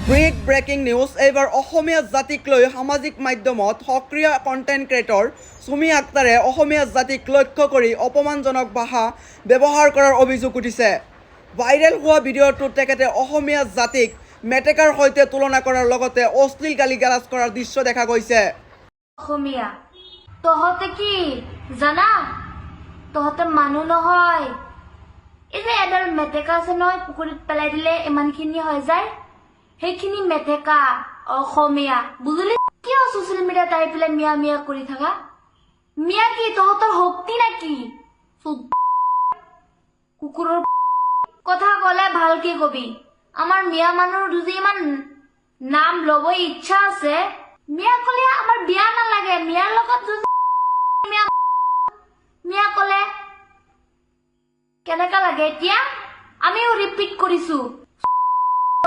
Big breaking news এইবাৰ অসমীয়া জাতিক লৈ সামাজিক মাধ্যমত সক্ৰিয় কণ্টেণ্ট ক্ৰিয়েটৰ সুমি আক্তাৰে অসমীয়া জাতিক লক্ষ্য কৰি অপমানজনক ভাষা ব্যৱহাৰ কৰাৰ অভিযোগ উঠিছে। ভাইৰেল হোৱা ভিডিঅ'টোত তেখেতে অসমীয়া জাতিক মেটেকাৰ সৈতে তুলনা কৰাৰ লগতে অশ্লীল গালি-গালাজ কৰাৰ দৃশ্য দেখা গৈছে। অসমীয়া তহঁতে কি জানা? তহঁতে মানুহ নহয়। এই যে এডাল মেটেকা আছে নহয়, পুখুৰীত পেলাই দিলে ইমানখিনি হৈ যায়, সেইখিনি মেটেকা অসমীয়া বুজিলি? কিয় ছচিয়েল মিডিয়াত আহি পেলাই মিয়া মিয়া কৰি থাকা? মিয়া কি তহঁতৰ শক্তি নেকি? কুকুৰৰ কথা কলে ভালকে কবি। আমাৰ মিয়া মানুহৰ যদি ইমান নাম ল'ব ইচ্ছা আছে, মিয়া কলে আমাৰ বিয়া নালাগে। মিয়াৰ লগত যদি মিয়া কলে কেনেকা লাগে? এতিয়া আমিও ৰিপিট কৰিছো,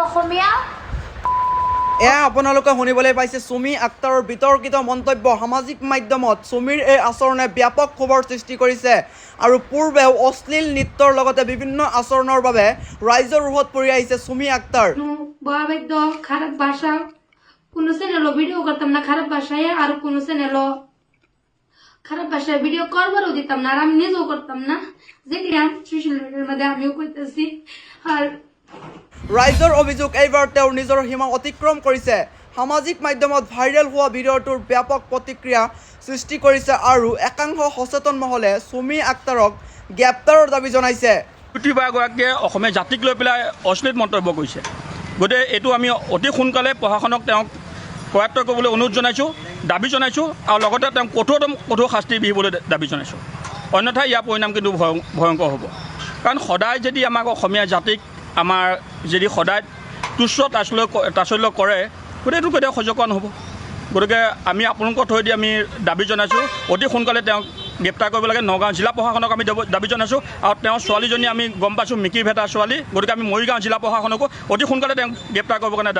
অসমীয়া। এয়া আপোনালোকে শুনিবলৈ পাইছে সুমি আক্তাৰৰ বিতৰ্কিত মন্তব্য। সামাজিক মাধ্যমত সুমিৰ এই আচৰণে ব্যাপক ক্ষোভৰ সৃষ্টি কৰিছে আৰু পূৰ্বেও অশ্লীল নৃত্যৰ লগতে বিভিন্ন আচৰণৰ বাবে ৰাইজৰ ৰোষত পৰি আহিছে সুমি আক্তার। একদম খারাপ ভাষা কোনো চ্যানেলও ভিডিও করতাম না খারাপ ভাষায়, আর কোনো চ্যানেলও খারাপ ভাষায় ভিডিও করবারও দিতাম না, আর আমি নিজেও করতাম না। যেগুলি সোশ্যাল মিডিয়ার মধ্যে আমিও করতেছি। আর ৰাইজৰ অভিযোগ এইবাৰ তেওঁৰ নিজৰ সীমা অতিক্ৰম কৰিছে। সামাজিক মাধ্যমত ভাইৰেল হোৱা ভিডিঅ'টোৰ ব্যাপক প্ৰতিক্ৰিয়া সৃষ্টি কৰিছে আৰু একাংশ সচেতন মহলে সুমি আক্তাৰক গ্ৰেপ্তাৰৰ দাবী জনাইছে। ইউটিউবাৰগৰাকীয়ে অসমীয়া জাতিক লৈ পেলাই অশ্লীল মন্তব্য কৰিছে। গতিকে এইটো আমি অতি সোনকালে প্ৰশাসনক তেওঁক কৰায়ত্ব কৰিবলৈ অনুৰোধ জনাইছোঁ, দাবী জনাইছোঁ আৰু লগতে তেওঁক কঠোৰ শাস্তি বিহিবলৈ দাবী জনাইছোঁ। অন্যথা ইয়াৰ পৰিণাম কিন্তু ভয়ংকৰ হ'ব। কাৰণ সদায় যদি আমাক অসমীয়া জাতিক আমাৰ যদি সদায় তুচ্ছ তাচ্ছল্য কৰে, গতিকে এইটো কেতিয়াও সহ্য নহ'ব। গতিকে আমি আপোনালোকৰ থৈ দি আমি দাবী জনাইছোঁ, অতি সোনকালে তেওঁক গ্ৰেপ্তাৰ কৰিব লাগে। নগাঁও জিলা প্ৰশাসনক আমি দাবী জনাইছোঁ আৰু তেওঁৰ ছোৱালীজনী আমি গম পাইছোঁ মিকিৰ ভেটাৰ ছোৱালী। গতিকে আমি মৰিগাঁও জিলা প্ৰশাসনকো অতি সোনকালে তেওঁক গ্ৰেপ্তাৰ কৰিবৰ কাৰণে দাবী